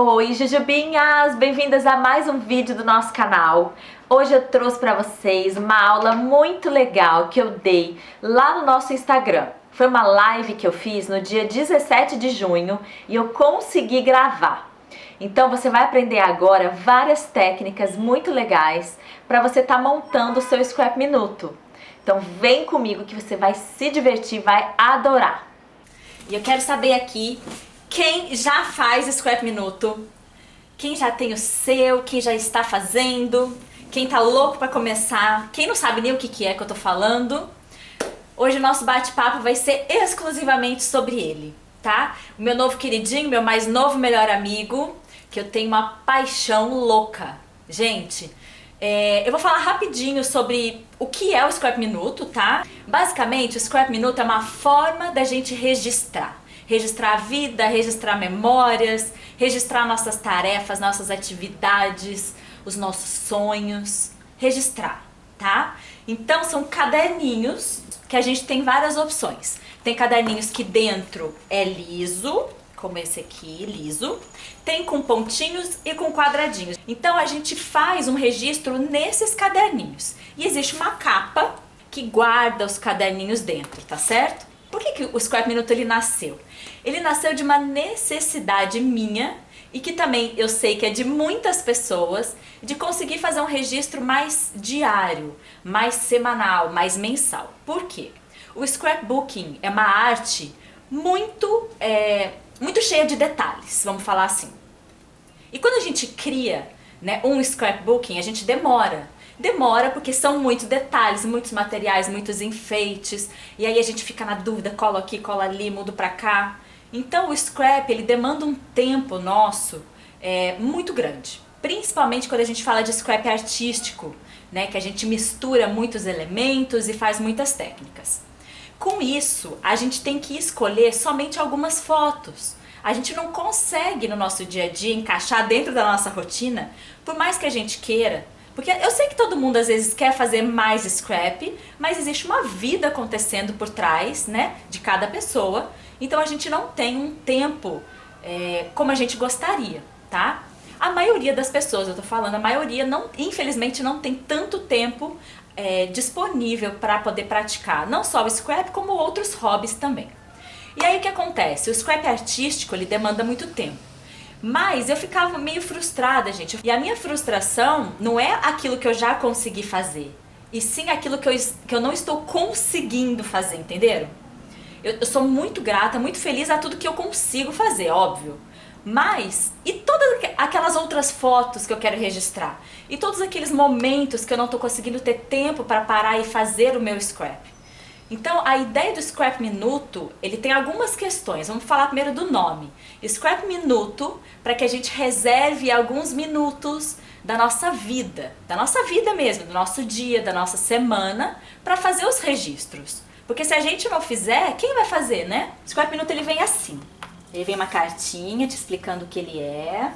Oi, Jujubinhas! Bem-vindas a mais um vídeo do nosso canal. Hoje eu trouxe para vocês uma aula muito legal que eu dei lá no nosso Instagram. Foi uma live que eu fiz no dia 17 de junho e eu consegui gravar. Então você vai aprender agora várias técnicas muito legais para você estar montando o seu Scrap Minuto. Então vem comigo que você vai se divertir, vai adorar. E eu quero saber aqui quem já faz Scrap Minuto, quem já tem o seu, quem já está fazendo, quem tá louco para começar, quem não sabe nem o que é que eu tô falando. Hoje o nosso bate-papo vai ser exclusivamente sobre ele, tá? O meu novo queridinho, meu mais novo melhor amigo, que eu tenho uma paixão louca. Gente, eu vou falar rapidinho sobre o que é o Scrap Minuto, tá? Basicamente, o Scrap Minuto é uma forma da gente registrar a vida, registrar memórias, registrar nossas tarefas, nossas atividades, os nossos sonhos, registrar, tá? Então são caderninhos que a gente tem várias opções. Tem caderninhos que dentro é liso, como esse aqui, liso. Tem com pontinhos e com quadradinhos. Então a gente faz um registro nesses caderninhos. E existe uma capa que guarda os caderninhos dentro, tá certo? Por que o Scrap Minuto ele nasceu? Ele nasceu de uma necessidade minha e que também eu sei que é de muitas pessoas, de conseguir fazer um registro mais diário, mais semanal, mais mensal. Por quê? O scrapbooking é uma arte muito cheia de detalhes, vamos falar assim. E quando a gente cria, né, um scrapbooking, a gente demora. Demora porque são muitos detalhes, muitos materiais, muitos enfeites. E aí a gente fica na dúvida, cola aqui, cola ali, mudo pra cá. Então o scrap, ele demanda um tempo nosso muito grande. Principalmente quando a gente fala de scrap artístico, né, que a gente mistura muitos elementos e faz muitas técnicas. Com isso, a gente tem que escolher somente algumas fotos. A gente não consegue no nosso dia a dia encaixar dentro da nossa rotina, por mais que a gente queira. Porque eu sei que todo mundo às vezes quer fazer mais scrap, mas existe uma vida acontecendo por trás, né, de cada pessoa. Então a gente não tem um tempo como a gente gostaria, tá? A maioria das pessoas, eu tô falando, a maioria infelizmente não tem tanto tempo disponível para poder praticar, não só o scrap, como outros hobbies também. E aí o que acontece? O scrap artístico, ele demanda muito tempo. Mas eu ficava meio frustrada, gente. E a minha frustração não é aquilo que eu já consegui fazer, e sim aquilo que eu não estou conseguindo fazer, entenderam? Eu sou muito grata, muito feliz a tudo que eu consigo fazer, óbvio. Mas, e todas aquelas outras fotos que eu quero registrar? E todos aqueles momentos que eu não estou conseguindo ter tempo para parar e fazer o meu scrap? Então, a ideia do Scrap Minuto, ele tem algumas questões. Vamos falar primeiro do nome. Scrap Minuto, para que a gente reserve alguns minutos da nossa vida mesmo, do nosso dia, da nossa semana, para fazer os registros. Porque se a gente não fizer, quem vai fazer, né? O Scrap Minuto, ele vem assim. Ele vem uma cartinha te explicando o que ele é.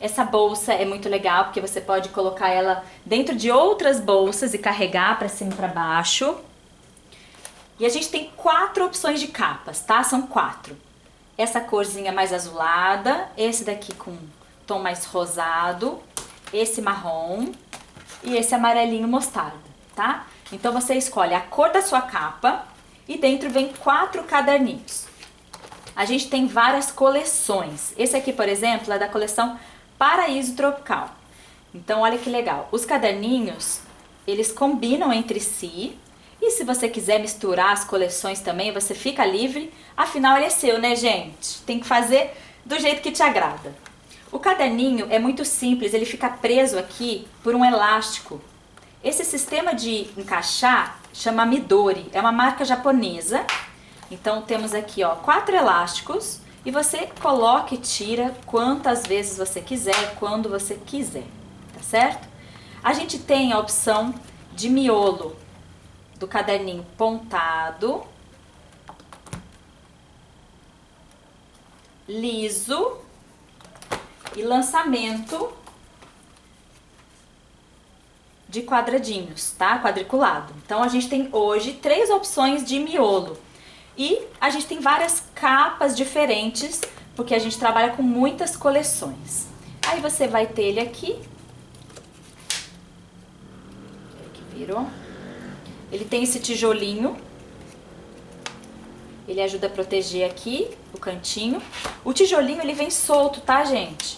Essa bolsa é muito legal, porque você pode colocar ela dentro de outras bolsas e carregar para cima e para baixo. E a gente tem 4 opções de capas, tá? São 4. Essa corzinha mais azulada, esse daqui com tom mais rosado, esse marrom e esse amarelinho mostarda, tá? Então você escolhe a cor da sua capa e dentro vem 4 caderninhos. A gente tem várias coleções. Esse aqui, por exemplo, é da coleção Paraíso Tropical. Então olha que legal. Os caderninhos, eles combinam entre si. E se você quiser misturar as coleções também, você fica livre. Afinal, ele é seu, né, gente? Tem que fazer do jeito que te agrada. O caderninho é muito simples, ele fica preso aqui por um elástico. Esse sistema de encaixar chama Midori, é uma marca japonesa. Então temos aqui, ó, 4 elásticos e você coloca e tira quantas vezes você quiser, quando você quiser, tá certo? A gente tem a opção de miolo do caderninho pontado, liso e lançamento de quadradinhos, tá? Quadriculado. Então a gente tem hoje 3 opções de miolo e a gente tem várias capas diferentes porque a gente trabalha com muitas coleções. Aí você vai ter ele aqui. Virou. Ele tem esse tijolinho. Ele ajuda a proteger aqui o cantinho. O tijolinho ele vem solto, tá, gente?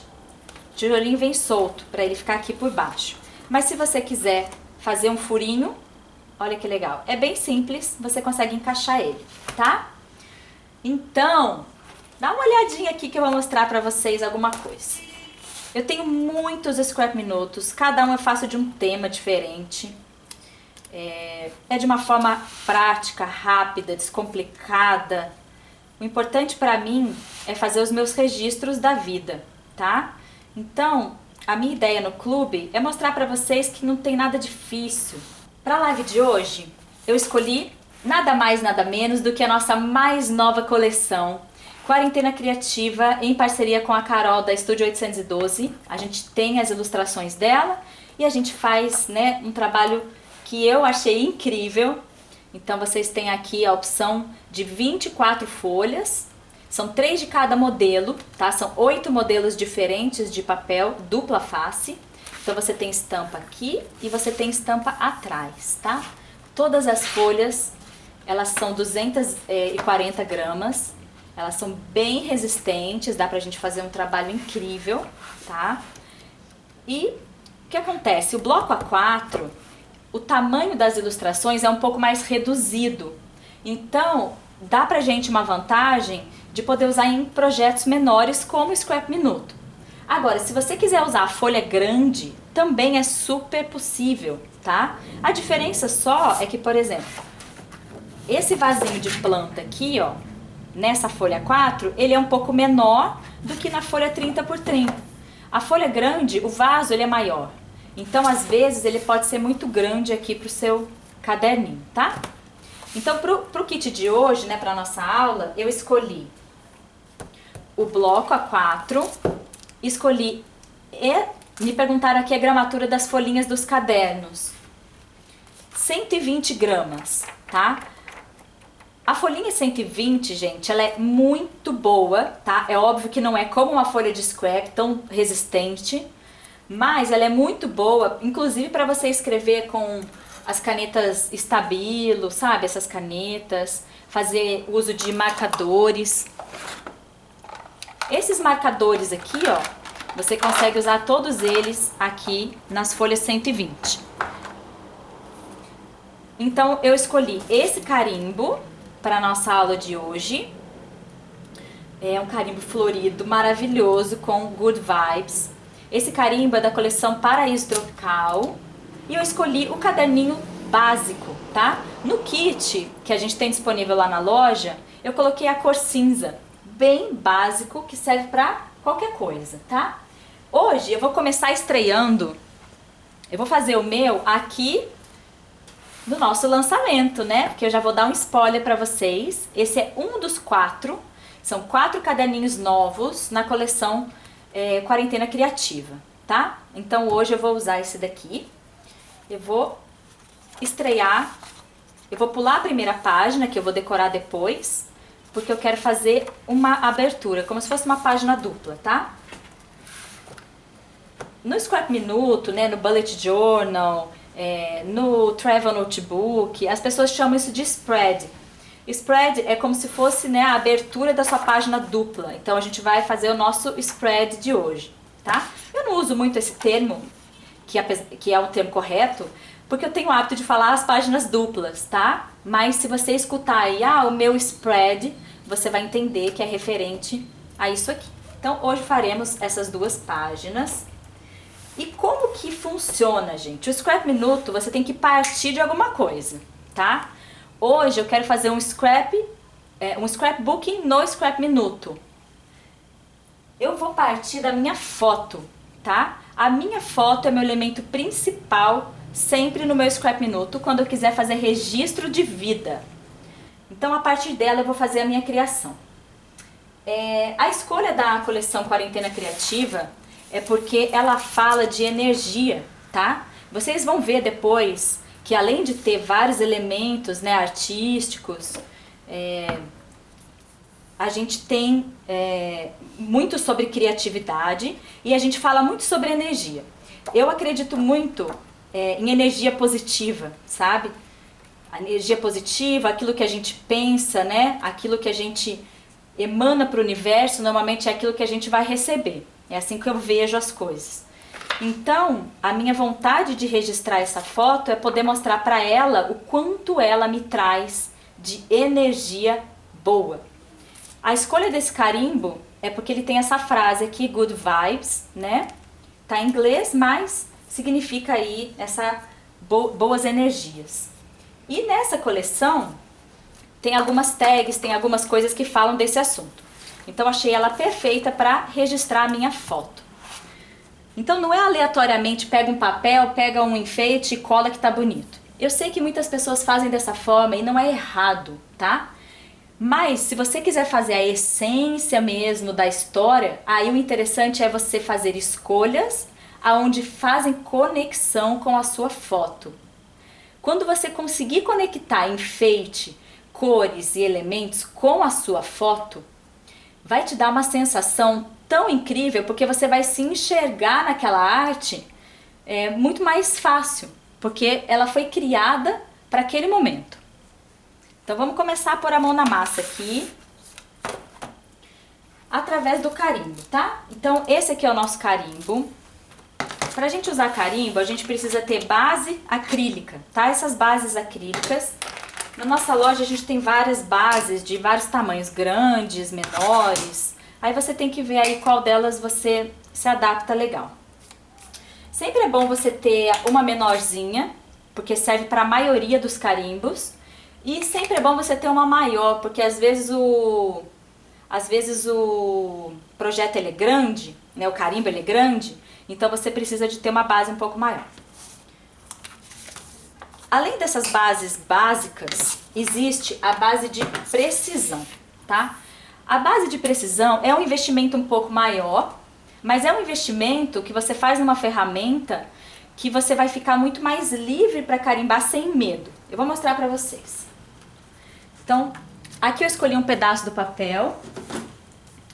O tijolinho vem solto para ele ficar aqui por baixo. Mas se você quiser fazer um furinho, olha que legal. É bem simples, você consegue encaixar ele, tá? Então, dá uma olhadinha aqui que eu vou mostrar para vocês alguma coisa. Eu tenho muitos scrap minutos, cada um eu faço de um tema diferente. É de uma forma prática, rápida, descomplicada. O importante para mim é fazer os meus registros da vida, tá? Então, a minha ideia no clube é mostrar para vocês que não tem nada difícil. Para a live de hoje, eu escolhi nada mais, nada menos do que a nossa mais nova coleção, Quarentena Criativa, em parceria com a Carol da Estúdio 812. A gente tem as ilustrações dela e a gente faz, né, um trabalho que eu achei incrível. Então vocês têm aqui a opção de 24 folhas, são 3 de cada modelo, tá? São 8 modelos diferentes de papel dupla face. Então você tem estampa aqui e você tem estampa atrás, tá? Todas as folhas, elas são 240 gramas, elas são bem resistentes, dá pra gente fazer um trabalho incrível, tá? E o que acontece? O bloco A4, o tamanho das ilustrações é um pouco mais reduzido. Então, dá pra gente uma vantagem de poder usar em projetos menores como o Scrap Minuto. Agora, se você quiser usar a folha grande, também é super possível, tá? A diferença só é que, por exemplo, esse vasinho de planta aqui, ó, nessa folha 4, ele é um pouco menor do que na folha 30 por 30. A folha grande, o vaso, ele é maior. Então, às vezes, ele pode ser muito grande aqui pro seu caderninho, tá? Então, pro kit de hoje, né, pra nossa aula, eu escolhi o bloco A4, escolhi, me perguntaram aqui a gramatura das folhinhas dos cadernos. 120 gramas, tá? A folhinha 120, gente, ela é muito boa, tá? É óbvio que não é como uma folha de scrap, tão resistente, mas ela é muito boa, inclusive para você escrever com as canetas Stabilo, sabe? Essas canetas, fazer uso de marcadores. Esses marcadores aqui, ó, você consegue usar todos eles aqui nas folhas 120. Então eu escolhi esse carimbo para a nossa aula de hoje. É um carimbo florido, maravilhoso, com good vibes. Esse carimbo é da coleção Paraíso Tropical. E eu escolhi o caderninho básico, tá? No kit que a gente tem disponível lá na loja, eu coloquei a cor cinza, bem básico, que serve para qualquer coisa, tá? Hoje eu vou começar estreando, eu vou fazer o meu aqui no nosso lançamento, né? Porque eu já vou dar um spoiler para vocês. Esse é um dos 4, são 4 caderninhos novos na coleção Quarentena Criativa, tá? Então hoje eu vou usar esse daqui. Eu vou estrear, eu vou pular a primeira página, que eu vou decorar depois, porque eu quero fazer uma abertura, como se fosse uma página dupla, tá? No Scrap Minuto, né, no Bullet Journal, no Travel Notebook, as pessoas chamam isso de spread. Spread é como se fosse, né, a abertura da sua página dupla. Então a gente vai fazer o nosso spread de hoje, tá? Eu não uso muito esse termo, que é o termo correto, porque eu tenho o hábito de falar as páginas duplas, tá? Mas se você escutar aí, o meu spread, você vai entender que é referente a isso aqui. Então hoje faremos essas 2 páginas. E como que funciona, gente? O Scrap Minuto, você tem que partir de alguma coisa, tá? Hoje eu quero fazer um scrapbooking no Scrap Minuto. Eu vou partir da minha foto, tá? A minha foto é meu elemento principal sempre no meu Scrap Minuto, quando eu quiser fazer registro de vida. Então, a partir dela, eu vou fazer a minha criação. A escolha da coleção Quarentena Criativa é porque ela fala de energia, tá? Vocês vão ver depois que, além de ter vários elementos, né, artísticos, a gente tem muito sobre criatividade e a gente fala muito sobre energia. Eu acredito muito em energia positiva, sabe? A energia positiva, aquilo que a gente pensa, né? Aquilo que a gente emana para o universo, normalmente é aquilo que a gente vai receber. É assim que eu vejo as coisas. Então, a minha vontade de registrar essa foto é poder mostrar para ela o quanto ela me traz de energia boa. A escolha desse carimbo é porque ele tem essa frase aqui, good vibes, né? Tá em inglês, mas significa aí boas energias. E nessa coleção tem algumas tags, tem algumas coisas que falam desse assunto. Então achei ela perfeita para registrar a minha foto. Então não é aleatoriamente pega um papel, pega um enfeite e cola que tá bonito. Eu sei que muitas pessoas fazem dessa forma e não é errado, tá? Mas se você quiser fazer a essência mesmo da história, aí o interessante é você fazer escolhas aonde fazem conexão com a sua foto. Quando você conseguir conectar enfeite, cores e elementos com a sua foto, vai te dar uma sensação tão incrível, porque você vai se enxergar naquela arte muito mais fácil, porque ela foi criada para aquele momento. Então vamos começar a pôr a mão na massa aqui, através do carimbo, tá? Então esse aqui é o nosso carimbo. Pra gente usar carimbo, a gente precisa ter base acrílica, tá? Essas bases acrílicas, na nossa loja a gente tem várias bases de vários tamanhos, grandes, menores. Aí você tem que ver aí qual delas você se adapta legal. Sempre é bom você ter uma menorzinha, porque serve para a maioria dos carimbos. E sempre é bom você ter uma maior, porque às vezes o projeto ele é grande, né? O carimbo ele é grande, então você precisa de ter uma base um pouco maior. Além dessas bases básicas, existe a base de precisão, tá? A base de precisão é um investimento um pouco maior, mas é um investimento que você faz numa ferramenta que você vai ficar muito mais livre para carimbar sem medo. Eu vou mostrar para vocês. Então, aqui eu escolhi um pedaço do papel.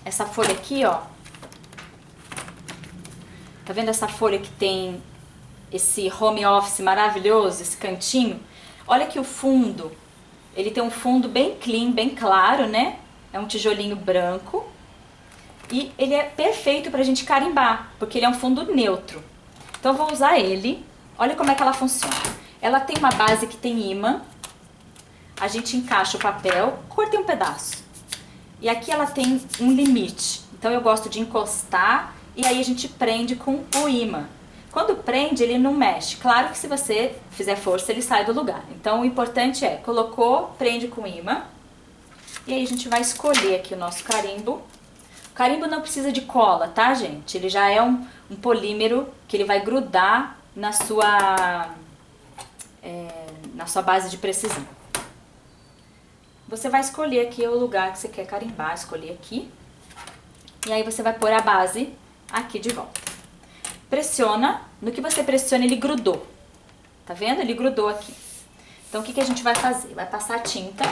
Essa folha aqui, ó. Tá vendo essa folha que tem esse home office maravilhoso, esse cantinho? Olha que o fundo, ele tem um fundo bem clean, bem claro, né? É um tijolinho branco. E ele é perfeito pra gente carimbar, porque ele é um fundo neutro. Então eu vou usar ele. Olha como é que ela funciona. Ela tem uma base que tem ímã. A gente encaixa o papel, cortei um pedaço. E aqui ela tem um limite. Então eu gosto de encostar e aí a gente prende com o ímã. Quando prende, ele não mexe. Claro que se você fizer força, ele sai do lugar. Então o importante é, colocou, prende com ímã. E aí a gente vai escolher aqui o nosso carimbo. O carimbo não precisa de cola, tá, gente? Ele já é um polímero que ele vai grudar na sua base de precisão. Você vai escolher aqui o lugar que você quer carimbar, escolher aqui. E aí você vai pôr a base aqui de volta. Pressiona, no que você pressiona ele grudou. Tá vendo? Ele grudou aqui. Então o que a gente vai fazer? Vai passar a tinta.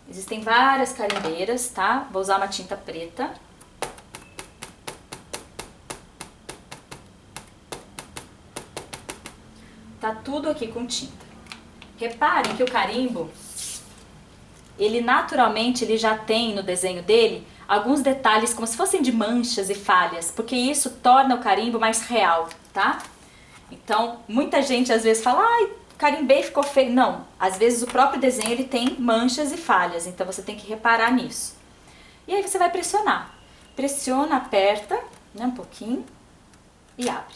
Existem várias carimbeiras, tá? Vou usar uma tinta preta. Tá tudo aqui com tinta. Reparem que o carimbo, ele naturalmente ele já tem no desenho dele alguns detalhes como se fossem de manchas e falhas, porque isso torna o carimbo mais real, tá? Então, muita gente às vezes fala, ai, carimbei e ficou feio. Não, às vezes o próprio desenho ele tem manchas e falhas, então você tem que reparar nisso. E aí você vai pressionar. Pressiona, aperta, né, um pouquinho e abre.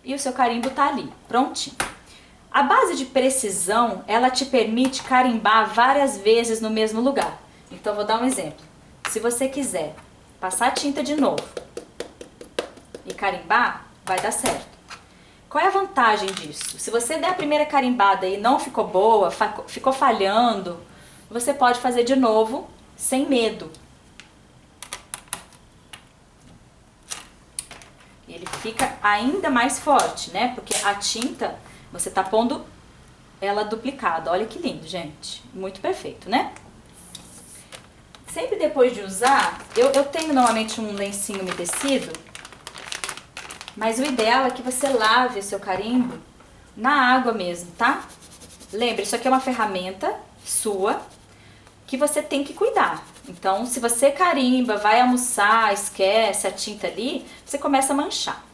E o seu carimbo tá ali, prontinho. A base de precisão, ela te permite carimbar várias vezes no mesmo lugar. Então, vou dar um exemplo. Se você quiser passar tinta de novo e carimbar, vai dar certo. Qual é a vantagem disso? Se você der a primeira carimbada e não ficou boa, ficou falhando, você pode fazer de novo sem medo. E ele fica ainda mais forte, né? Porque a tinta, você tá pondo ela duplicada. Olha que lindo, gente. Muito perfeito, né? Sempre depois de usar, eu tenho normalmente um lencinho umedecido, mas o ideal é que você lave o seu carimbo na água mesmo, tá? Lembre, isso aqui é uma ferramenta sua que você tem que cuidar. Então, se você carimba, vai almoçar, esquece a tinta ali, você começa a manchar.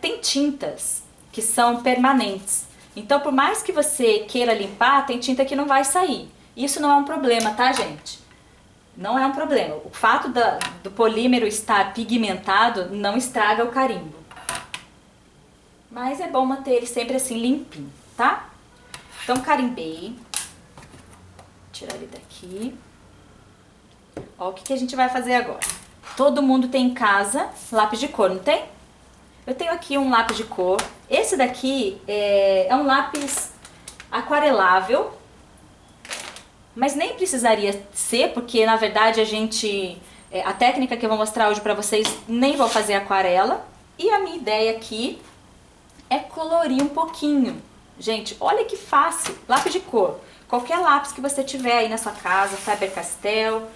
Tem tintas que são permanentes. Então, por mais que você queira limpar, tem tinta que não vai sair. Isso não é um problema, tá, gente? Não é um problema. O fato do polímero estar pigmentado não estraga o carimbo. Mas é bom manter ele sempre assim limpinho, tá? Então, carimbei. Vou tirar ele daqui. Ó, o que a gente vai fazer agora? Todo mundo tem em casa lápis de cor, não tem? Eu tenho aqui um lápis de cor. Esse daqui é um lápis aquarelável, mas nem precisaria ser, porque na verdade a técnica que eu vou mostrar hoje pra vocês, nem vou fazer aquarela. E a minha ideia aqui é colorir um pouquinho. Gente, olha que fácil, lápis de cor. Qualquer lápis que você tiver aí na sua casa, Faber-Castell,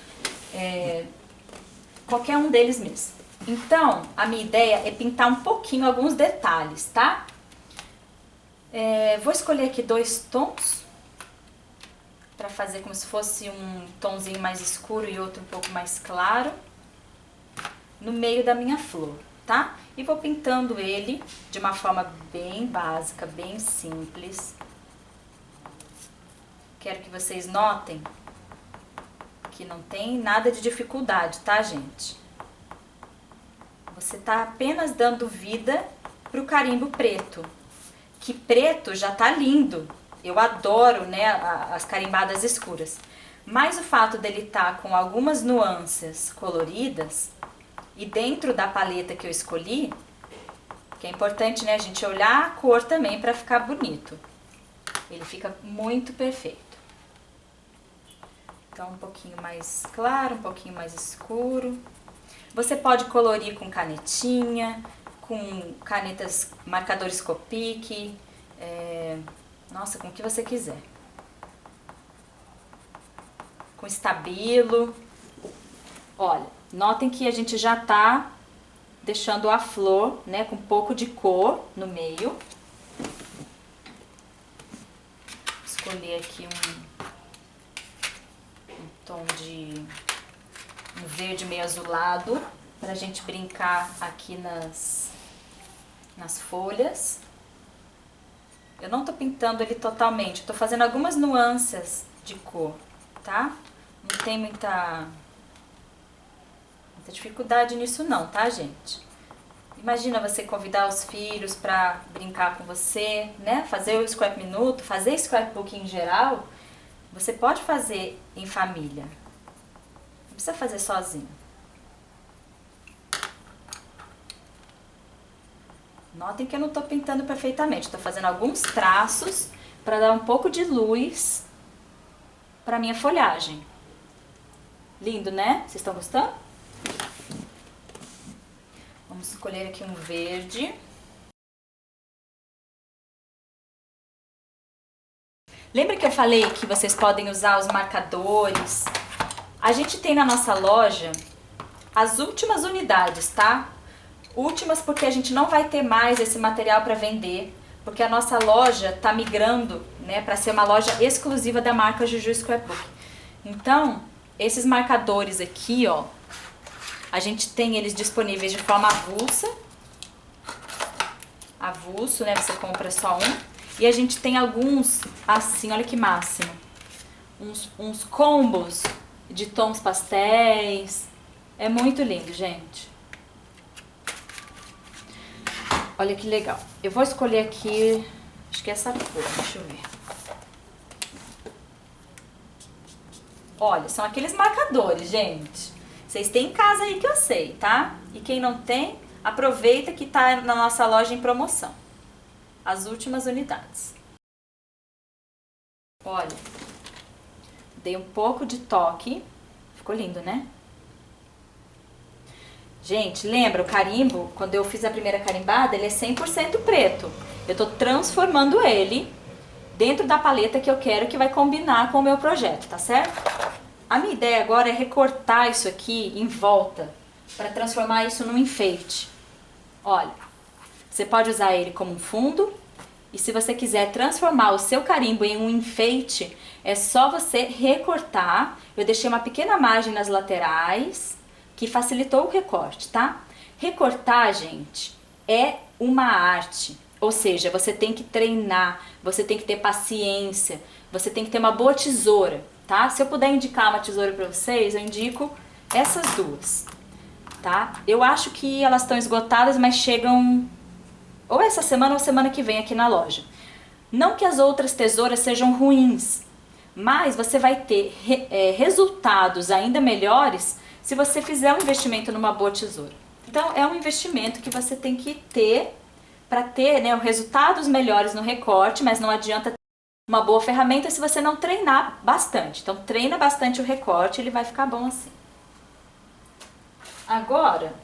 qualquer um deles mesmo. Então, a minha ideia é pintar um pouquinho, alguns detalhes, tá? Vou escolher aqui 2 tons, para fazer como se fosse um tonzinho mais escuro e outro um pouco mais claro, no meio da minha flor, tá? E vou pintando ele de uma forma bem básica, bem simples. Quero que vocês notem que não tem nada de dificuldade, tá, gente? Você tá apenas dando vida pro carimbo preto, que preto já tá lindo. Eu adoro, né, as carimbadas escuras. Mas o fato dele estar com algumas nuances coloridas e dentro da paleta que eu escolhi, que é importante, né, a gente olhar a cor também para ficar bonito. Ele fica muito perfeito. Então, um pouquinho mais claro, um pouquinho mais escuro. Você pode colorir com canetinha, com canetas marcadores Copic, nossa, com o que você quiser. Com estabilo. Olha, notem que a gente já tá deixando a flor, né, com um pouco de cor no meio. Vou escolher aqui um tom de um verde meio azulado pra gente brincar aqui nas folhas. Eu não tô pintando ele totalmente, eu tô fazendo algumas nuances de cor, tá? Não tem muita dificuldade nisso não, tá, gente? Imagina você convidar os filhos pra brincar com você, né? Fazer o Scrap Minuto, fazer scrapbook em geral, você pode fazer em família. Não precisa fazer sozinho. Notem que eu não tô pintando perfeitamente, tô fazendo alguns traços para dar um pouco de luz para minha folhagem. Lindo, né? Vocês estão gostando? Vamos escolher aqui um verde. Lembra que eu falei que vocês podem usar os marcadores? A gente tem na nossa loja as últimas unidades, tá? Últimas porque a gente não vai ter mais esse material para vender, porque a nossa loja tá migrando, né, para ser uma loja exclusiva da marca Juju Scrapbook. Então, esses marcadores aqui, ó, a gente tem eles disponíveis de forma avulso, né, você compra só um, e a gente tem alguns assim, olha que máximo, uns combos de tons pastéis, é muito lindo, gente. Olha que legal. Eu vou escolher aqui, acho que é essa cor, deixa eu ver. Olha, são aqueles marcadores, gente. Vocês têm em casa aí que eu sei, tá? E quem não tem, aproveita que tá na nossa loja em promoção. As últimas unidades. Olha, dei um pouco de toque. Ficou lindo, né? Gente, lembra, o carimbo, quando eu fiz a primeira carimbada, ele é 100% preto. Eu tô transformando ele dentro da paleta que eu quero, que vai combinar com o meu projeto, tá certo? A minha ideia agora é recortar isso aqui em volta para transformar isso num enfeite. Olha, você pode usar ele como um fundo e se você quiser transformar o seu carimbo em um enfeite, é só você recortar. Eu deixei uma pequena margem nas laterais que facilitou o recorte, tá? Recortar, gente, é uma arte. Ou seja, você tem que treinar, você tem que ter paciência, você tem que ter uma boa tesoura, tá? Se eu puder indicar uma tesoura para vocês, eu indico essas duas, tá? Eu acho que elas estão esgotadas, mas chegam ou essa semana ou semana que vem aqui na loja. Não que as outras tesouras sejam ruins, mas você vai ter resultados ainda melhores se você fizer um investimento numa boa tesoura. Então é um investimento que você tem que ter para ter, né, resultados melhores no recorte, mas não adianta ter uma boa ferramenta se você não treinar bastante. Então treina bastante o recorte, ele vai ficar bom assim. Agora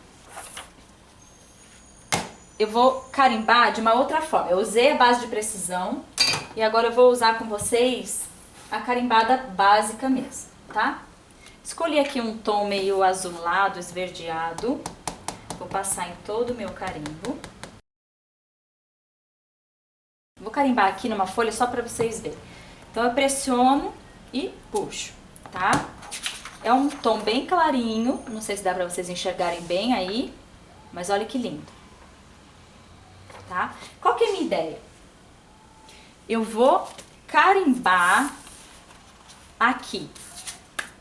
eu vou carimbar de uma outra forma. Eu usei a base de precisão e agora eu vou usar com vocês a carimbada básica mesmo, tá? Escolhi aqui um tom meio azulado, esverdeado. Vou passar em todo o meu carimbo. Vou carimbar aqui numa folha só para vocês verem. Então eu pressiono e puxo, tá? É um tom bem clarinho, não sei se dá para vocês enxergarem bem aí, mas olha que lindo. Tá? Qual que é a minha ideia? Eu vou carimbar aqui,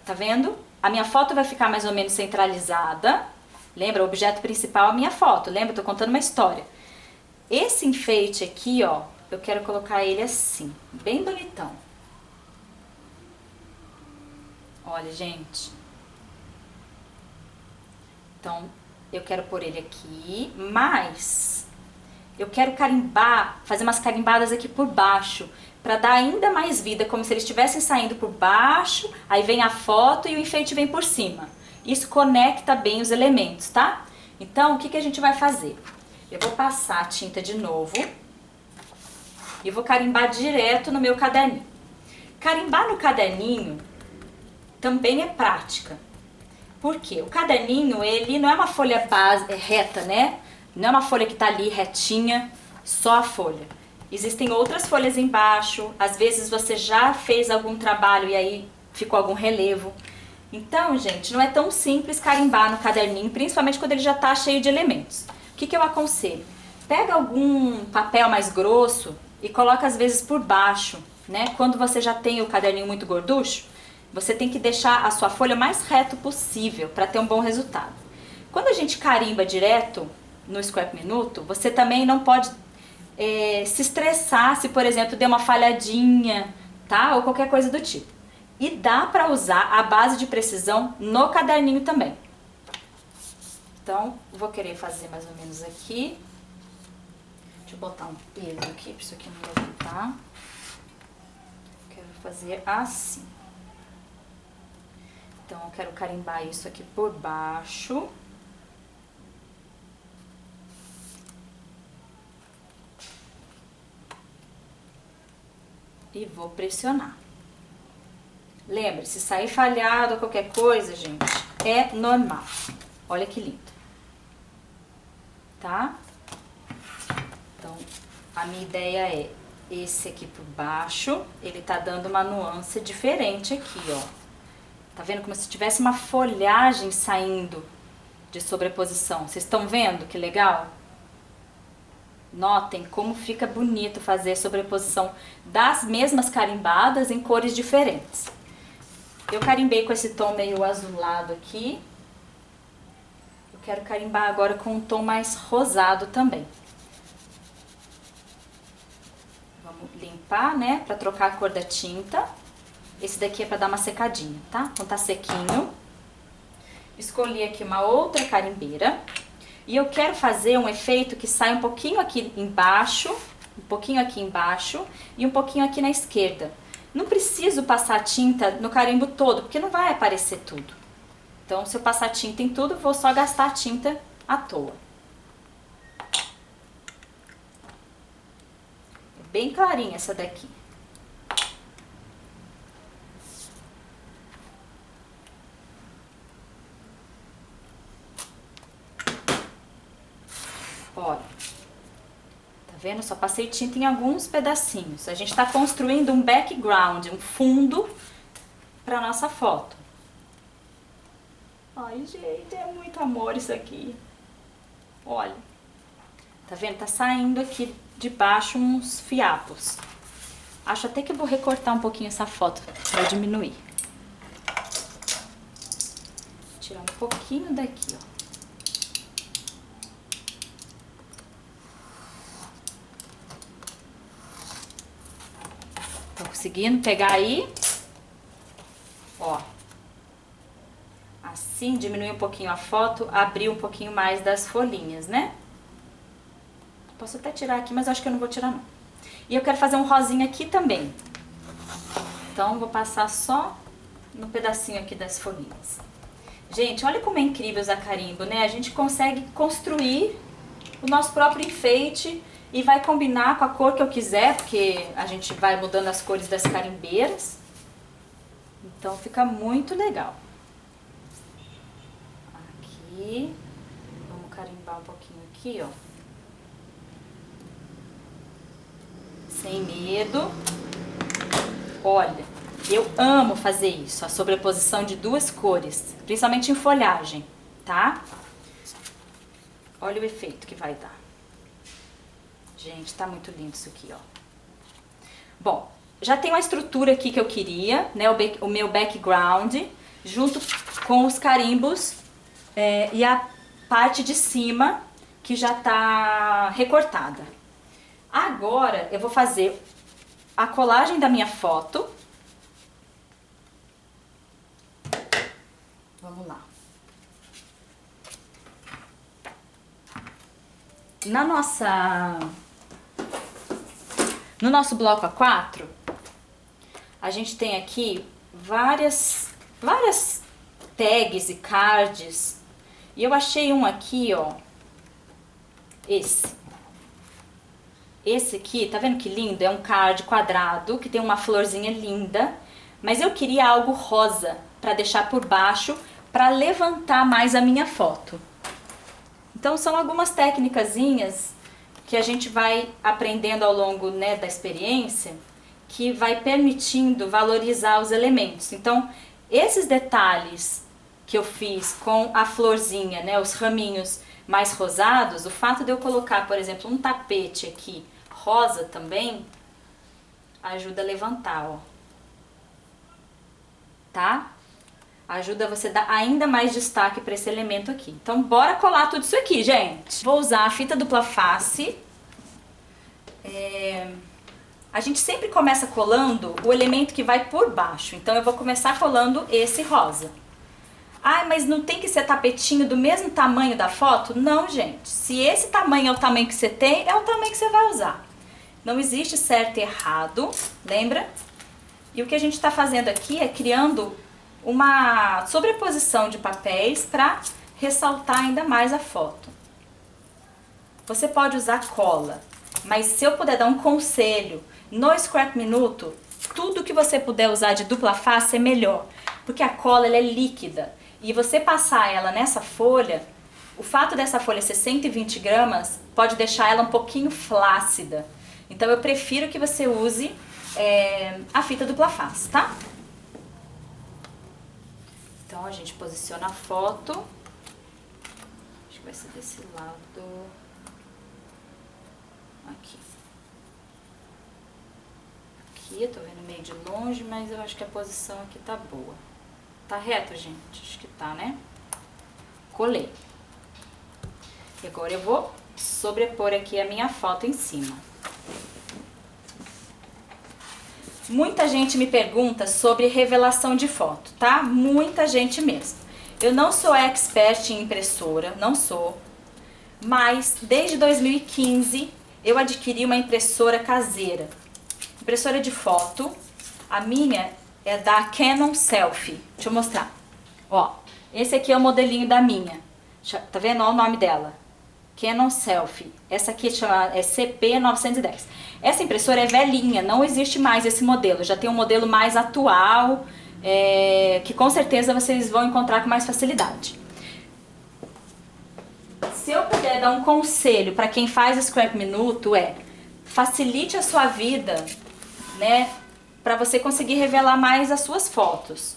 tá vendo? A minha foto vai ficar mais ou menos centralizada. Lembra, o objeto principal é a minha foto, lembra? Eu tô contando uma história. Esse enfeite aqui, ó, eu quero colocar ele assim, bem bonitão. Olha, gente. Então, eu quero pôr ele aqui, mas eu quero carimbar, fazer umas carimbadas aqui por baixo, para dar ainda mais vida, como se eles estivessem saindo por baixo, aí vem a foto e o enfeite vem por cima. Isso conecta bem os elementos, tá? Então, o que a gente vai fazer? Eu vou passar a tinta de novo e vou carimbar direto no meu caderninho. Carimbar no caderninho também é prática. Por quê? O caderninho, ele não é uma folha reta, né? Não é uma folha que tá ali retinha, só a folha. Existem outras folhas embaixo, às vezes você já fez algum trabalho e aí ficou algum relevo. Então, gente, não é tão simples carimbar no caderninho, principalmente quando ele já tá cheio de elementos. O que eu aconselho? Pega algum papel mais grosso e coloca às vezes por baixo, né? Quando você já tem o caderninho muito gorducho, você tem que deixar a sua folha o mais reto possível para ter um bom resultado. Quando a gente carimba direto no Scrap Minuto, você também não pode se estressar se, por exemplo, der uma falhadinha, tá? Ou qualquer coisa do tipo. E dá para usar a base de precisão no caderninho também. Então, vou querer fazer mais ou menos aqui. Deixa eu botar um peso aqui, para isso aqui não levantar. Quero fazer assim. Então, eu quero carimbar isso aqui por baixo. E vou pressionar. Lembre, se sair falhado ou qualquer coisa, gente, é normal. Olha que lindo. Tá? Então, a minha ideia é esse aqui por baixo. Ele tá dando uma nuance diferente aqui, ó. Tá vendo como se tivesse uma folhagem saindo de sobreposição. Vocês estão vendo que legal? Notem como fica bonito fazer sobreposição das mesmas carimbadas em cores diferentes. Eu carimbei com esse tom meio azulado aqui. Eu quero carimbar agora com um tom mais rosado também. Vamos limpar, né, para trocar a cor da tinta. Esse daqui é para dar uma secadinha, tá? Então tá sequinho. Escolhi aqui uma outra carimbeira. E eu quero fazer um efeito que sai um pouquinho aqui embaixo, um pouquinho aqui embaixo e um pouquinho aqui na esquerda. Não preciso passar tinta no carimbo todo, porque não vai aparecer tudo. Então, se eu passar tinta em tudo, eu vou só gastar tinta à toa. É bem clarinha essa daqui. Olha, tá vendo? Só passei tinta em alguns pedacinhos. A gente tá construindo um background, um fundo pra nossa foto. Ai, gente, é muito amor isso aqui. Olha, tá vendo? Tá saindo aqui de baixo uns fiapos. Acho até que eu vou recortar um pouquinho essa foto pra diminuir. Vou tirar um pouquinho daqui, ó. Tô conseguindo pegar aí? Ó. Assim, diminuir um pouquinho a foto, abrir um pouquinho mais das folhinhas, né? Posso até tirar aqui, mas acho que eu não vou tirar não. E eu quero fazer um rosinha aqui também. Então, vou passar só no pedacinho aqui das folhinhas. Gente, olha como é incrível usar carimbo, né? A gente consegue construir o nosso próprio enfeite e vai combinar com a cor que eu quiser, porque a gente vai mudando as cores das carimbeiras. Então, fica muito legal. Aqui, vamos carimbar um pouquinho aqui, ó. Sem medo. Olha, eu amo fazer isso, a sobreposição de duas cores, principalmente em folhagem, tá? Olha o efeito que vai dar. Gente, tá muito lindo isso aqui, ó. Bom, já tem uma estrutura aqui que eu queria, né? O meu background, junto com os carimbos e a parte de cima que já tá recortada. Agora eu vou fazer a colagem da minha foto. Vamos lá. No nosso bloco A4, a gente tem aqui várias tags e cards. E eu achei um aqui, ó. Esse aqui, tá vendo que lindo? É um card quadrado que tem uma florzinha linda, mas eu queria algo rosa para deixar por baixo, para levantar mais a minha foto. Então são algumas técnicazinhas que a gente vai aprendendo ao longo, né, da experiência, que vai permitindo valorizar os elementos. Então, esses detalhes que eu fiz com a florzinha, né, os raminhos mais rosados, o fato de eu colocar, por exemplo, um tapete aqui rosa também, ajuda a levantar, ó. Tá? Ajuda você a dar ainda mais destaque para esse elemento aqui. Então, bora colar tudo isso aqui, gente. Vou usar a fita dupla face. A gente sempre começa colando o elemento que vai por baixo. Então, eu vou começar colando esse rosa. Ah, mas não tem que ser tapetinho do mesmo tamanho da foto? Não, gente. Se esse tamanho é o tamanho que você tem, é o tamanho que você vai usar. Não existe certo e errado, lembra? E o que a gente está fazendo aqui é criando uma sobreposição de papéis para ressaltar ainda mais a foto. Você pode usar cola, mas se eu puder dar um conselho, no Scrap Minuto, tudo que você puder usar de dupla face é melhor, porque a cola ela é líquida e você passar ela nessa folha, o fato dessa folha ser 120 gramas pode deixar ela um pouquinho flácida. Então eu prefiro que você use a fita dupla face, tá? Então a gente posiciona a foto. Acho que vai ser desse lado. Aqui. Aqui, eu tô vendo meio de longe, mas eu acho que a posição aqui tá boa. Tá reto, gente? Acho que tá, né? Colei. E agora eu vou sobrepor aqui a minha foto em cima. Muita gente me pergunta sobre revelação de foto, tá? Muita gente mesmo. Eu não sou expert em impressora, não sou. Mas desde 2015 eu adquiri uma impressora caseira. Impressora de foto. A minha é da Canon Selphy. Deixa eu mostrar. Ó, esse aqui é o modelinho da minha. Tá vendo? Olha o nome dela. Canon Selphy. Essa aqui é CP910. Essa impressora é velhinha, não existe mais esse modelo. Já tem um modelo mais atual, que com certeza vocês vão encontrar com mais facilidade. se eu puder dar um conselho para quem faz Scrap Minuto facilite a sua vida, né, para você conseguir revelar mais as suas fotos.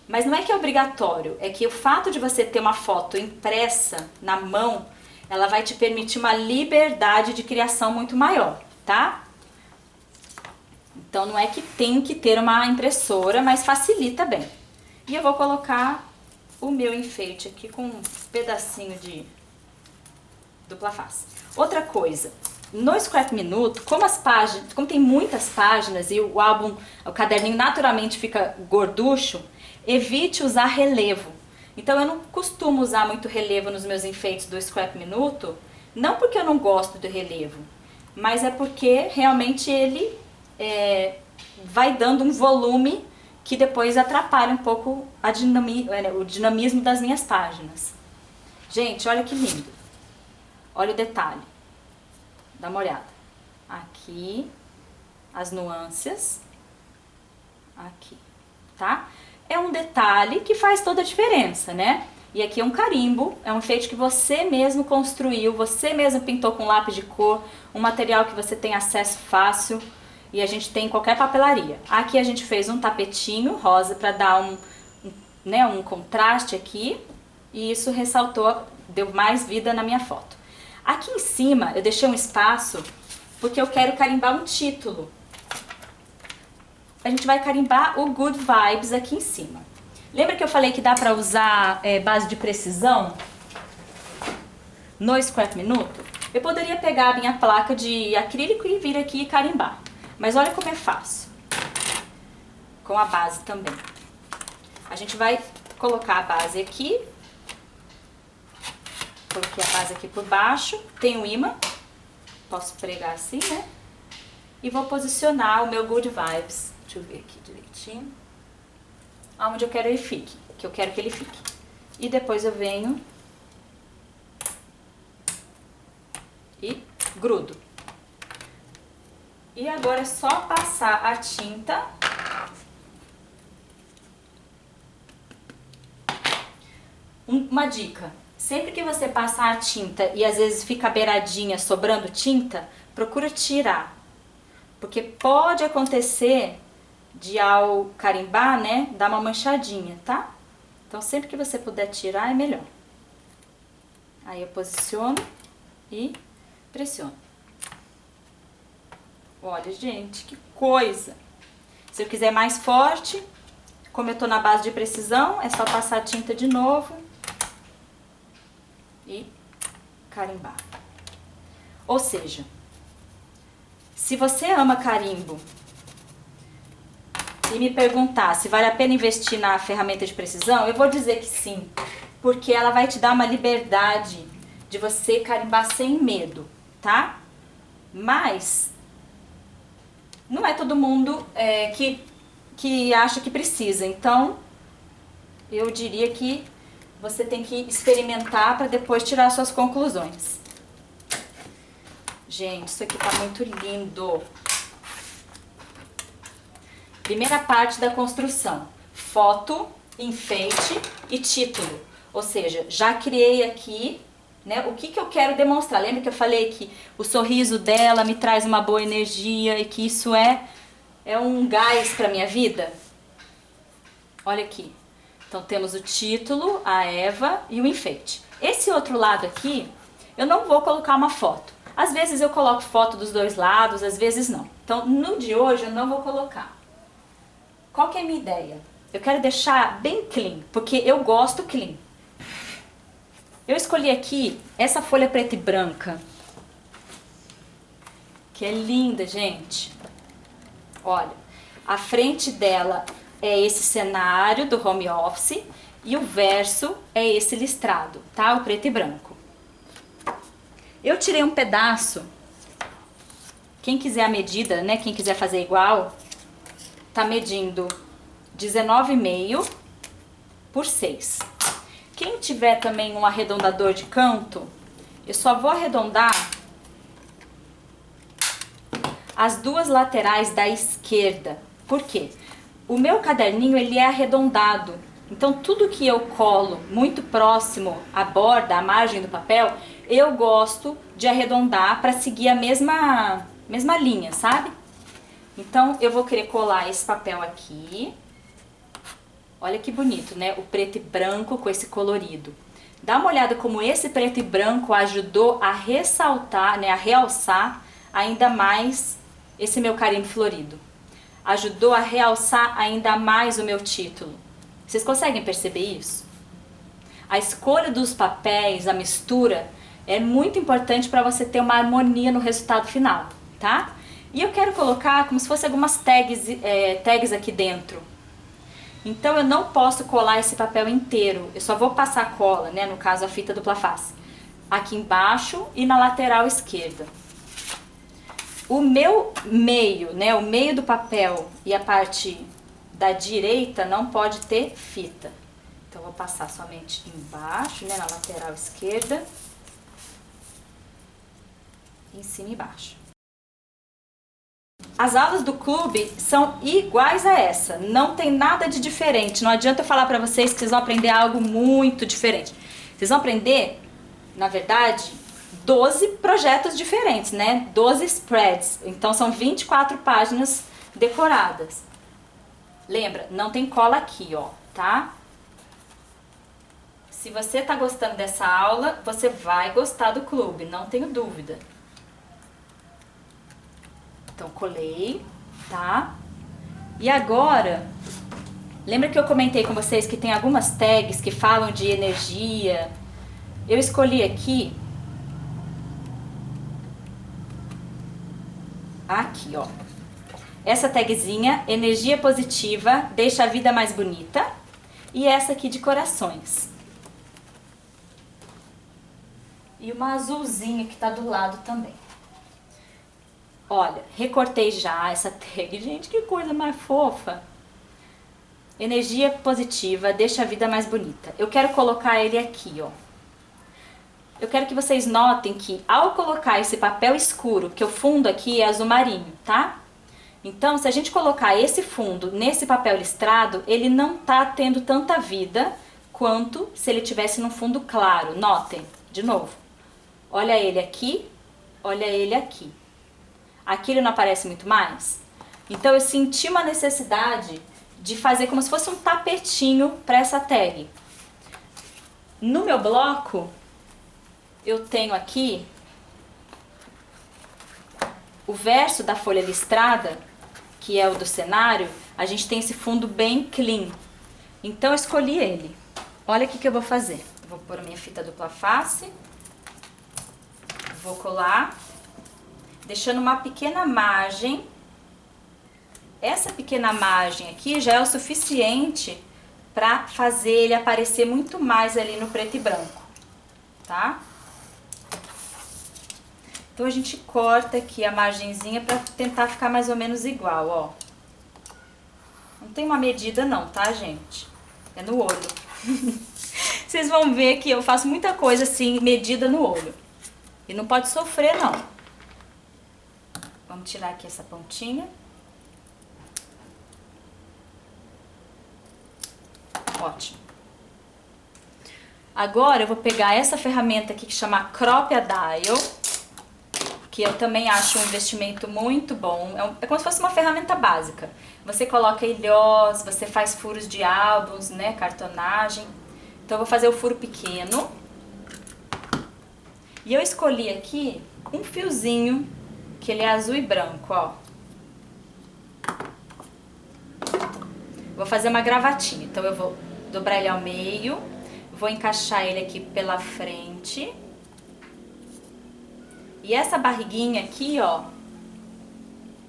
Mas não é que é obrigatório, é que o fato de você ter uma foto impressa na mão, ela vai te permitir uma liberdade de criação muito maior, tá? Então não é que tem que ter uma impressora, mas facilita bem. E eu vou colocar o meu enfeite aqui com um pedacinho de dupla face. Outra coisa, no Scrap Minuto, como tem muitas páginas e o álbum, o caderninho naturalmente fica gorducho, evite usar relevo. Então eu não costumo usar muito relevo nos meus enfeites do Scrap Minuto, não porque eu não gosto do relevo, mas é porque realmente ele vai dando um volume que depois atrapalha um pouco o dinamismo das minhas páginas. Gente, olha que lindo. Olha o detalhe. Dá uma olhada. Aqui, as nuances. Aqui, tá? É um detalhe que faz toda a diferença, né? E aqui é um carimbo, é um enfeite que você mesmo construiu, você mesmo pintou com lápis de cor, um material que você tem acesso fácil. E a gente tem em qualquer papelaria. Aqui a gente fez um tapetinho rosa para dar um contraste aqui. E isso ressaltou, deu mais vida na minha foto. Aqui em cima eu deixei um espaço porque eu quero carimbar um título. A gente vai carimbar o Good Vibes aqui em cima. Lembra que eu falei que dá para usar base de precisão no Scrap Minuto? Eu poderia pegar a minha placa de acrílico e vir aqui e carimbar. Mas olha como é fácil, com a base também. A gente vai colocar a base aqui, coloquei a base aqui por baixo, tem o ímã, posso pregar assim, né? E vou posicionar o meu Good Vibes, deixa eu ver aqui direitinho, onde eu quero que eu quero que ele fique. E depois eu venho e grudo. E agora é só passar a tinta. Uma dica, sempre que você passar a tinta e às vezes fica beiradinha sobrando tinta, procura tirar. Porque pode acontecer de ao carimbar, né, dar uma manchadinha, tá? Então sempre que você puder tirar é melhor. Aí eu posiciono e pressiono. Olha, gente, que coisa! Se eu quiser mais forte, como eu tô na base de precisão, é só passar a tinta de novo e carimbar. Ou seja, se você ama carimbo e me perguntar se vale a pena investir na ferramenta de precisão, eu vou dizer que sim, porque ela vai te dar uma liberdade de você carimbar sem medo, tá? Mas não é todo mundo que acha que precisa, então eu diria que você tem que experimentar para depois tirar suas conclusões. Gente, isso aqui tá muito lindo. Primeira parte da construção: foto, enfeite e título. Ou seja, já criei aqui, né, o que eu quero demonstrar. Lembra que eu falei que o sorriso dela me traz uma boa energia e que isso é um gás para minha vida? Olha aqui. Então temos o título, a Eva e o enfeite. Esse outro lado aqui, eu não vou colocar uma foto. Às vezes eu coloco foto dos dois lados, às vezes não. Então no de hoje eu não vou colocar. Qual que é a minha ideia? Eu quero deixar bem clean, porque eu gosto clean. Eu escolhi aqui essa folha preta e branca, que é linda, gente. Olha, a frente dela é esse cenário do home office e o verso é esse listrado, tá? O preto e branco. Eu tirei um pedaço, quem quiser a medida, né? Quem quiser fazer igual, tá medindo 19,5 por 6. Quem tiver também um arredondador de canto, eu só vou arredondar as duas laterais da esquerda. Por quê? O meu caderninho, ele é arredondado. Então tudo que eu colo muito próximo à borda, à margem do papel, eu gosto de arredondar para seguir a mesma linha, sabe? Então eu vou querer colar esse papel aqui. Olha que bonito, né? O preto e branco com esse colorido. Dá uma olhada como esse preto e branco ajudou a ressaltar, né, a realçar ainda mais esse meu carimbo florido. Ajudou a realçar ainda mais o meu título. Vocês conseguem perceber isso? A escolha dos papéis, a mistura, é muito importante para você ter uma harmonia no resultado final, tá? E eu quero colocar como se fosse algumas tags aqui dentro. Então eu não posso colar esse papel inteiro, eu só vou passar cola, né, no caso a fita dupla face, aqui embaixo e na lateral esquerda. O meu meio, né, o meio do papel e a parte da direita não pode ter fita. Então eu vou passar somente embaixo, né, na lateral esquerda, em cima e embaixo. As aulas do clube são iguais a essa, não tem nada de diferente. Não adianta eu falar pra vocês que vocês vão aprender algo muito diferente. Vocês vão aprender, na verdade, 12 projetos diferentes, né? 12 spreads. Então são 24 páginas decoradas. Lembra, não tem cola aqui, ó, tá? Se você tá gostando dessa aula, você vai gostar do clube, não tenho dúvida. Então, colei, tá? E agora, lembra que eu comentei com vocês que tem algumas tags que falam de energia? Eu escolhi aqui, ó. Essa tagzinha, energia positiva, deixa a vida mais bonita. E essa aqui de corações. E uma azulzinha que tá do lado também. Olha, recortei já essa tag. Gente, que coisa mais fofa. Energia positiva, deixa a vida mais bonita. Eu quero colocar ele aqui, ó. Eu quero que vocês notem que ao colocar esse papel escuro, que o fundo aqui é azul marinho, tá? Então, se a gente colocar esse fundo nesse papel listrado, ele não tá tendo tanta vida quanto se ele tivesse num fundo claro. Notem, de novo. Olha ele aqui, olha ele aqui. Aqui ele não aparece muito mais? Então eu senti uma necessidade de fazer como se fosse um tapetinho para essa tag. No meu bloco, eu tenho aqui o verso da folha listrada, que é o do cenário, a gente tem esse fundo bem clean. Então eu escolhi ele. Olha o que eu vou fazer. Vou pôr a minha fita dupla face, vou colar, deixando uma pequena margem. Essa pequena margem aqui já é o suficiente para fazer ele aparecer muito mais ali no preto e branco, tá? Então a gente corta aqui a margenzinha para tentar ficar mais ou menos igual, ó. Não tem uma medida não, tá, gente? É no olho. Vocês vão ver que eu faço muita coisa assim, medida no olho. E não pode sofrer, não. Vamos tirar aqui essa pontinha. Ótimo. Agora eu vou pegar essa ferramenta aqui que chama Crop a Dial, que eu também acho um investimento muito bom. É como se fosse uma ferramenta básica. Você coloca ilhós, você faz furos de álbuns, né, cartonagem. Então eu vou fazer o furo pequeno. E eu escolhi aqui um fiozinho, que ele é azul e branco, ó. Vou fazer uma gravatinha, então eu vou dobrar ele ao meio, vou encaixar ele aqui pela frente. E essa barriguinha aqui, ó,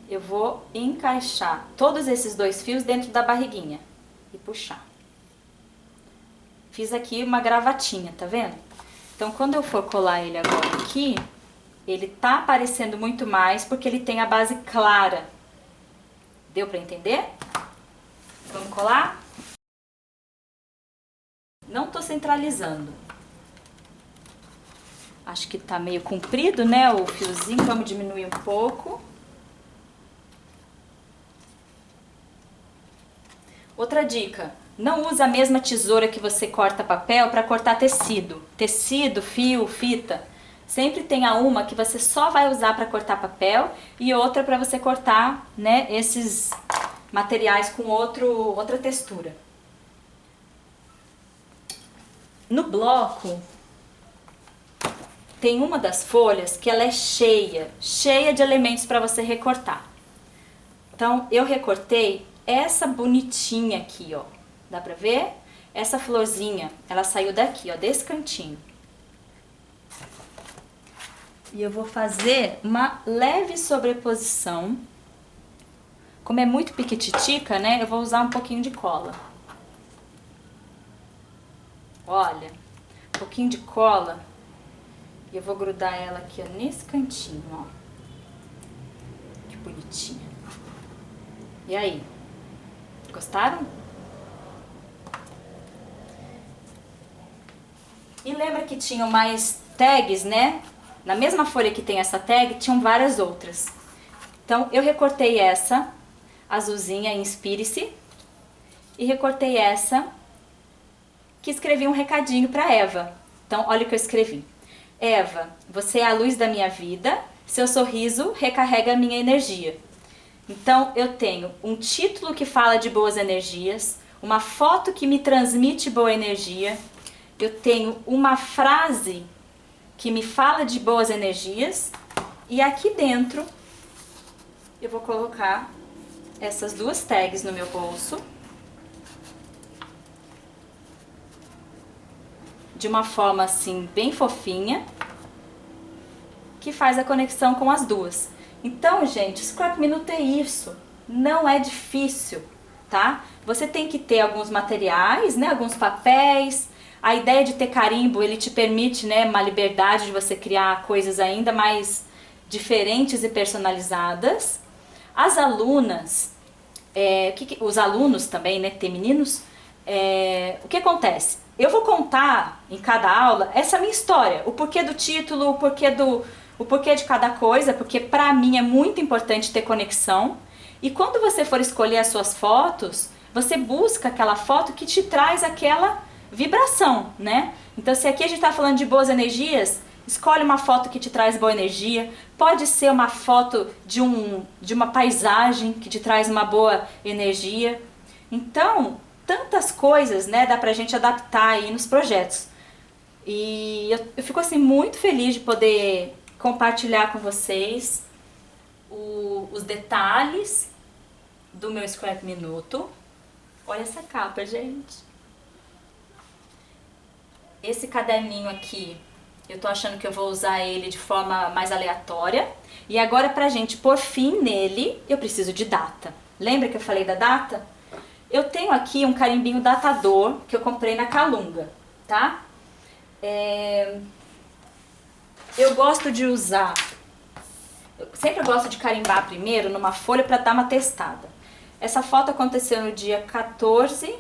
eu vou encaixar todos esses dois fios dentro da barriguinha e puxar. Fiz aqui uma gravatinha, tá vendo? Então, quando eu for colar ele agora aqui, ele tá aparecendo muito mais porque ele tem a base clara. Deu pra entender? Vamos colar? Não tô centralizando. Acho que tá meio comprido, né, o fiozinho. Vamos diminuir um pouco. Outra dica. Não usa a mesma tesoura que você corta papel para cortar tecido. Tecido, fio, fita. sempre tenha uma que você só vai usar para cortar papel e outra para você cortar, né, esses materiais com outra textura. No bloco tem uma das folhas que ela é cheia de elementos para você recortar. Então eu recortei essa bonitinha aqui, ó. Dá pra ver? Essa florzinha, ela saiu daqui, ó, desse cantinho. E eu vou fazer uma leve sobreposição. Como é muito piquititica, né? Eu vou usar um pouquinho de cola. Olha, um pouquinho de cola. E eu vou grudar ela aqui, ó, nesse cantinho, ó. Que bonitinha. E aí? Gostaram? E lembra que tinham mais tags, né? Na mesma folha que tem essa tag, tinham várias outras. Então, eu recortei essa, azulzinha, Inspire-se. E recortei essa, que escrevi um recadinho para Eva. Então, olha o que eu escrevi. Eva, você é a luz da minha vida, seu sorriso recarrega a minha energia. Então, eu tenho um título que fala de boas energias, uma foto que me transmite boa energia, eu tenho uma frase que me fala de boas energias e aqui dentro eu vou colocar essas duas tags no meu bolso de uma forma assim bem fofinha que faz a conexão com as duas. Então, gente, Scrap Minuto é isso, não é difícil, tá? Você tem que ter alguns materiais, né, alguns papéis. A ideia de ter carimbo, ele te permite, né, uma liberdade de você criar coisas ainda mais diferentes e personalizadas. As alunas, os alunos também, né, tem meninos, o que acontece? Eu vou contar em cada aula essa minha história, o porquê do título, o porquê de cada coisa, porque pra mim é muito importante ter conexão. E quando você for escolher as suas fotos, você busca aquela foto que te traz aquela vibração, né? Então, se aqui a gente tá falando de boas energias, escolhe uma foto que te traz boa energia. Pode ser uma foto de uma paisagem que te traz uma boa energia. Então, tantas coisas, né, dá pra gente adaptar aí nos projetos. E eu fico assim muito feliz de poder compartilhar com vocês os detalhes do meu Scrap Minuto. Olha essa capa, gente. Esse caderninho aqui, eu tô achando que eu vou usar ele de forma mais aleatória. E agora, pra gente pôr fim nele, eu preciso de data. Lembra que eu falei da data? Eu tenho aqui um carimbinho datador que eu comprei na Calunga, tá? Eu gosto de usar... Eu sempre gosto de carimbar primeiro numa folha pra dar uma testada. Essa foto aconteceu no dia 14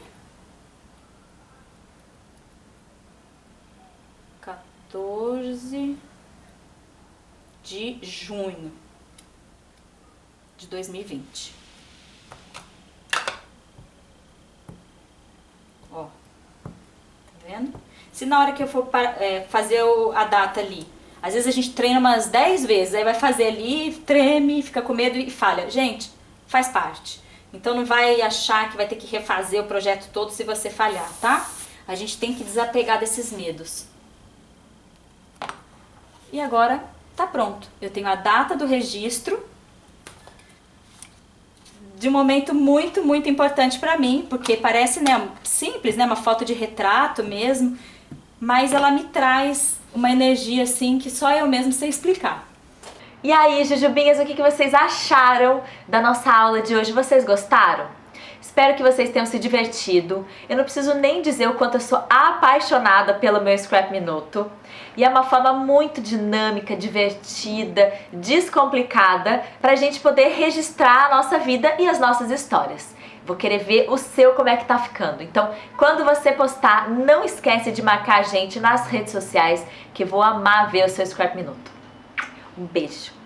de junho de 2020. Ó, tá vendo? Se na hora que eu for fazer a data ali, às vezes a gente treina umas 10 vezes, aí vai fazer ali, treme, fica com medo e falha. Gente, faz parte. Então não vai achar que vai ter que refazer o projeto todo se você falhar, tá? A gente tem que desapegar desses medos. E agora tá pronto. Eu tenho a data do registro de um momento muito, muito importante pra mim, porque parece, né, simples, né, uma foto de retrato mesmo, mas ela me traz uma energia assim que só eu mesmo sei explicar. E aí, Jujubinhas, o que vocês acharam da nossa aula de hoje? Vocês gostaram? Espero que vocês tenham se divertido. Eu não preciso nem dizer o quanto eu sou apaixonada pelo meu Scrap Minuto. E é uma forma muito dinâmica, divertida, descomplicada pra gente poder registrar a nossa vida e as nossas histórias. Vou querer ver o seu como é que tá ficando. Então, quando você postar, não esquece de marcar a gente nas redes sociais, que eu vou amar ver o seu Scrap Minuto. Um beijo!